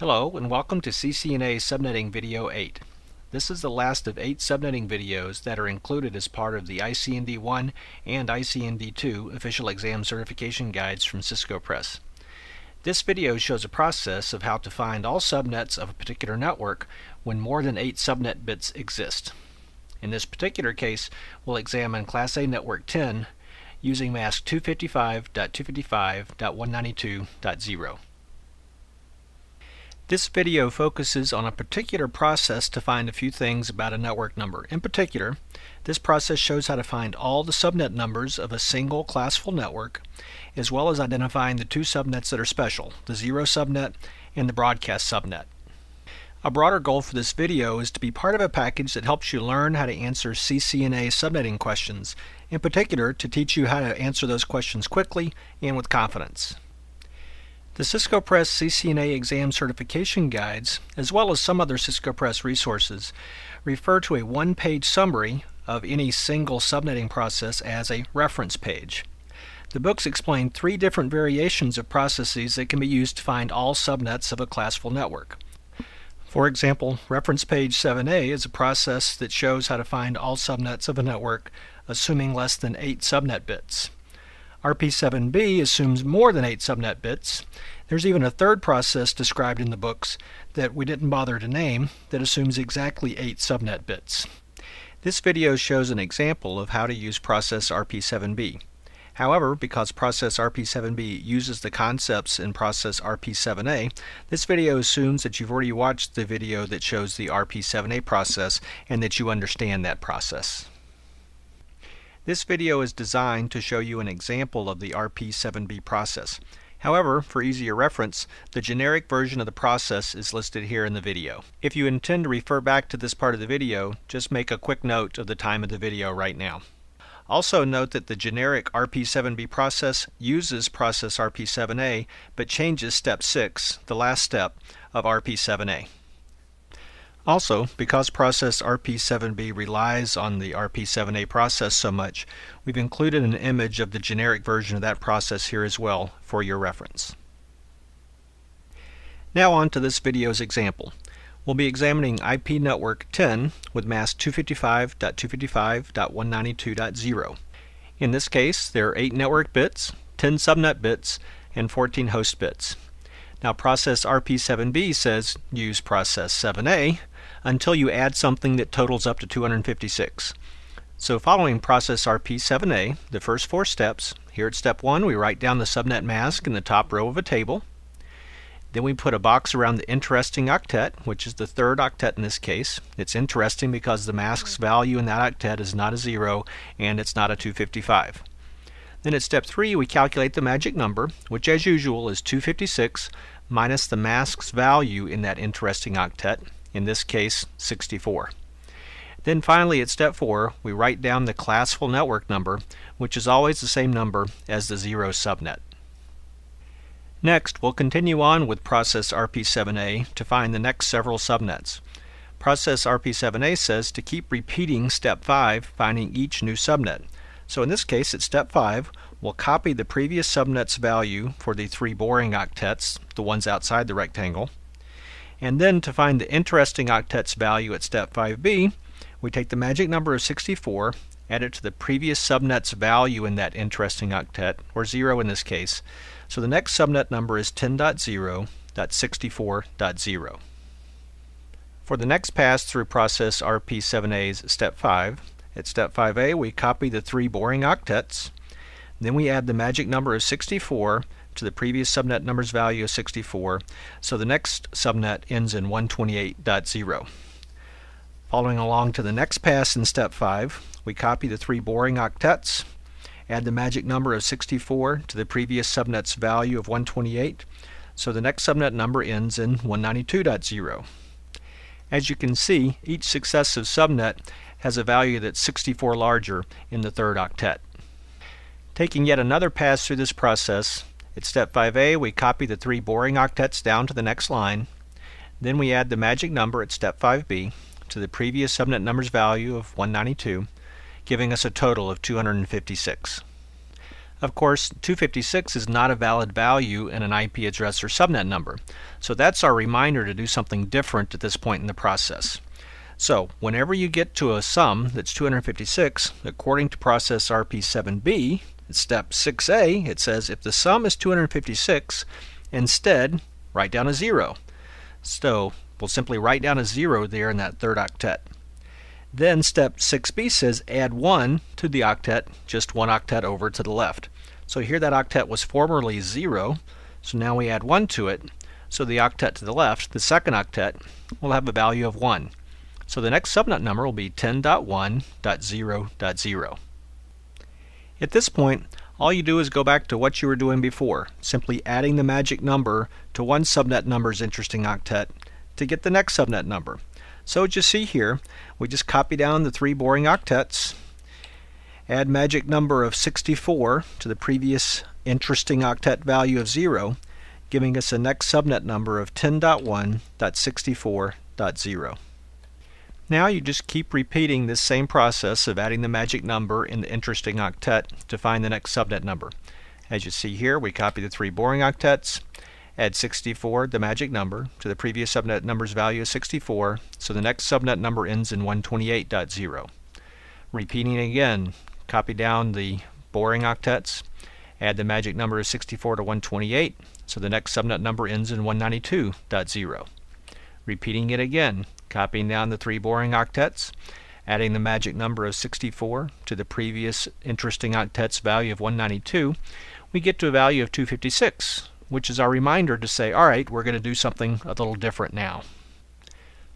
Hello and welcome to CCNA Subnetting Video 8. This is the last of 8 subnetting videos that are included as part of the ICND1 and ICND2 official exam certification guides from Cisco Press. This video shows a process of how to find all subnets of a particular network when more than 8 subnet bits exist. In this particular case, we'll examine Class A Network 10 using mask 255.255.192.0. This video focuses on a particular process to find a few things about a network number. In particular, this process shows how to find all the subnet numbers of a single classful network, as well as identifying the two subnets that are special, the zero subnet and the broadcast subnet. A broader goal for this video is to be part of a package that helps you learn how to answer CCNA subnetting questions, in particular to teach you how to answer those questions quickly and with confidence. The Cisco Press CCNA exam certification guides, as well as some other Cisco Press resources, refer to a one-page summary of any single subnetting process as a reference page. The books explain 3 different variations of processes that can be used to find all subnets of a classful network. For example, reference page 7a is a process that shows how to find all subnets of a network assuming less than 8 subnet bits. RP7b assumes more than 8 subnet bits. There's even a third process described in the books that we didn't bother to name that assumes exactly 8 subnet bits. This video shows an example of how to use process RP7b. However, because process RP7b uses the concepts in process RP7a, this video assumes that you've already watched the video that shows the RP7a process and that you understand that process. This video is designed to show you an example of the RP7b process. However, for easier reference, the generic version of the process is listed here in the video. If you intend to refer back to this part of the video, just make a quick note of the time of the video right now. Also note that the generic RP7b process uses process RP7a, but changes step 6, the last step of RP7a. Also, because process RP7b relies on the RP7a process so much, we've included an image of the generic version of that process here as well for your reference. Now on to this video's example. We'll be examining IP network 10 with mask 255.255.192.0. In this case, there are 8 network bits, 10 subnet bits, and 14 host bits. Now process RP7b says use process 7a until you add something that totals up to 256. So following process RP7a, the first 4 steps, here at step 1 we write down the subnet mask in the top row of a table. Then we put a box around the interesting octet, which is the 3rd octet in this case. It's interesting because the mask's value in that octet is not a 0 and it's not a 255. Then at step 3 we calculate the magic number, which as usual is 256 minus the mask's value in that interesting octet, in this case 64. Then finally at step 4 we write down the classful network number, which is always the same number as the 0 subnet. Next we'll continue on with process RP7a to find the next several subnets. Process RP7a says to keep repeating step 5, finding each new subnet. So in this case at step 5 we'll copy the previous subnet's value for the 3 boring octets, the ones outside the rectangle. And then to find the interesting octet's value at step 5b, we take the magic number of 64, add it to the previous subnet's value in that interesting octet, or 0 in this case. So the next subnet number is 10.0.64.0. For the next pass through process RP7a's step 5, at step 5a we copy the 3 boring octets, then we add the magic number of 64 to the previous subnet number's value of 64, so the next subnet ends in 128.0. Following along to the next pass in step 5, we copy the 3 boring octets, add the magic number of 64 to the previous subnet's value of 128, so the next subnet number ends in 192.0. As you can see, each successive subnet has a value that's 64 larger in the 3rd octet. Taking yet another pass through this process, at step 5a we copy the 3 boring octets down to the next line, then we add the magic number at step 5b to the previous subnet number's value of 192, giving us a total of 256. Of course, 256 is not a valid value in an IP address or subnet number, so that's our reminder to do something different at this point in the process. So, whenever you get to a sum that's 256, according to process RP7B, step 6A, it says if the sum is 256, instead write down a 0. So, we'll simply write down a 0 there in that third octet. Then step 6B says add 1 to the octet, just one octet over to the left. So here that octet was formerly 0, so now we add 1 to it. So the octet to the left, the second octet, will have a value of 1. So the next subnet number will be 10.1.0.0. At this point, all you do is go back to what you were doing before, simply adding the magic number to one subnet number's interesting octet to get the next subnet number. So as you see here, we just copy down the 3 boring octets, add magic number of 64 to the previous interesting octet value of 0, giving us a next subnet number of 10.1.64.0. Now you just keep repeating this same process of adding the magic number in the interesting octet to find the next subnet number. As you see here, we copy the 3 boring octets, add 64, the magic number, to the previous subnet number's value of 64, so the next subnet number ends in 128.0. Repeating again, copy down the boring octets, add the magic number of 64 to 128, so the next subnet number ends in 192.0. Repeating it again, copying down the 3 boring octets, adding the magic number of 64 to the previous interesting octet's value of 192, we get to a value of 256, which is our reminder to say, alright, we're going to do something a little different now.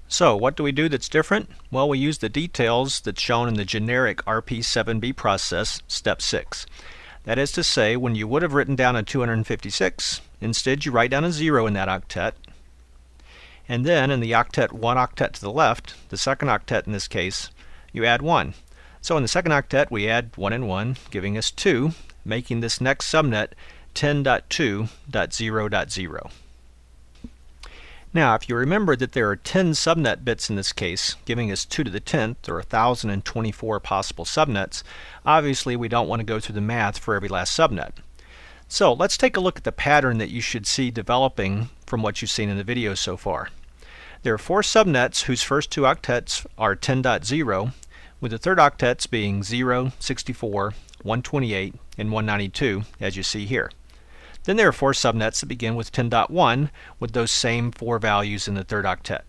So what do we do that's different? Well, we use the details that's shown in the generic RP7B process, step 6. That is to say, when you would have written down a 256, instead you write down a 0 in that octet, and then in the octet 1 octet to the left, the second octet in this case, you add 1. So in the second octet we add 1 and 1, giving us 2, making this next subnet 10.2.0.0. Now, if you remember that there are 10 subnet bits in this case, giving us 2 to the 10th, or 1,024 possible subnets, obviously we don't want to go through the math for every last subnet. So let's take a look at the pattern that you should see developing from what you've seen in the video so far. There are 4 subnets whose first 2 octets are 10.0, with the third octets being 0, 64, 128, and 192, as you see here. Then there are 4 subnets that begin with 10.1 with those same 4 values in the third octet.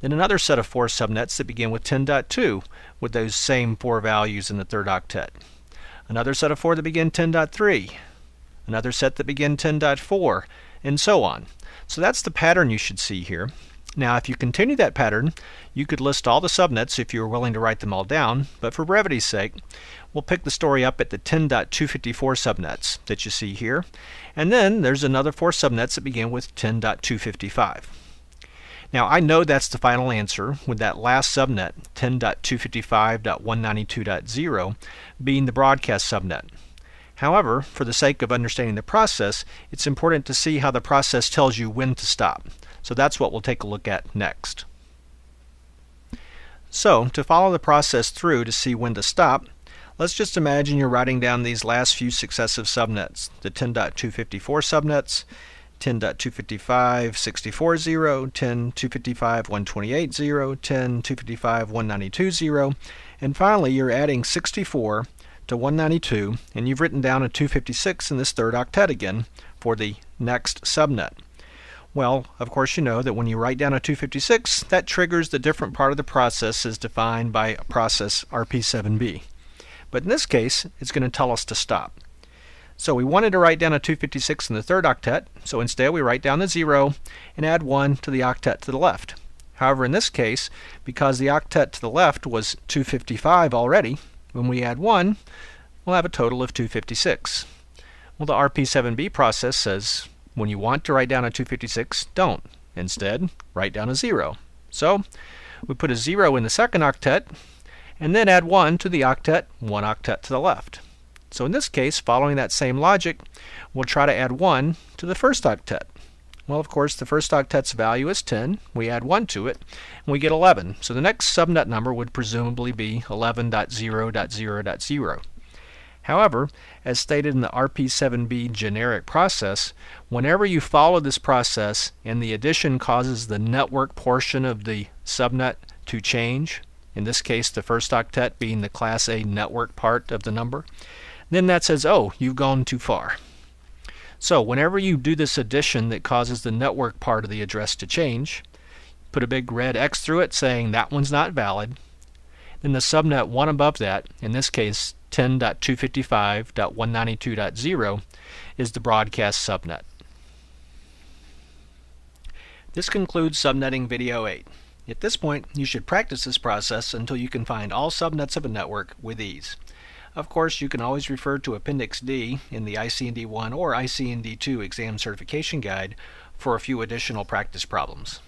Then another set of 4 subnets that begin with 10.2 with those same 4 values in the third octet. Another set of 4 that begin 10.3. Another set that begin 10.4, and so on. So that's the pattern you should see here. Now if you continue that pattern, you could list all the subnets if you were willing to write them all down, but for brevity's sake, we'll pick the story up at the 10.254 subnets that you see here, and then there's another 4 subnets that begin with 10.255. Now I know that's the final answer, with that last subnet, 10.255.192.0, being the broadcast subnet. However, for the sake of understanding the process, it's important to see how the process tells you when to stop. So that's what we'll take a look at next. So, to follow the process through to see when to stop, let's just imagine you're writing down these last few successive subnets, the 10.254 subnets, 10.255.64.0, 10.255.128.0, 10.255.192.0, and finally you're adding 64 to 192, and you've written down a 256 in this third octet again for the next subnet. Well, of course you know that when you write down a 256, that triggers the different part of the process as defined by process RP7B. But in this case, it's going to tell us to stop. So we wanted to write down a 256 in the third octet, so instead we write down the 0 and add 1 to the octet to the left. However, in this case, because the octet to the left was 255 already, when we add 1, we'll have a total of 256. Well, the RP7B process says when you want to write down a 256, don't. Instead, write down a 0. So we put a 0 in the second octet, and then add 1 to the octet, 1 octet to the left. So in this case, following that same logic, we'll try to add 1 to the first octet. Well, of course, the first octet's value is 10. We add 1 to it, and we get 11. So the next subnet number would presumably be 11.0.0.0. However, as stated in the RP7B generic process, whenever you follow this process and the addition causes the network portion of the subnet to change, in this case the first octet being the Class A network part of the number, then that says, oh, you've gone too far. So whenever you do this addition that causes the network part of the address to change, put a big red X through it saying that one's not valid. Then the subnet one above that, in this case 10.255.192.0, is the broadcast subnet. This concludes Subnetting Video 8. At this point, you should practice this process until you can find all subnets of a network with ease. Of course, you can always refer to Appendix D in the ICND 1 or ICND 2 exam certification guide for a few additional practice problems.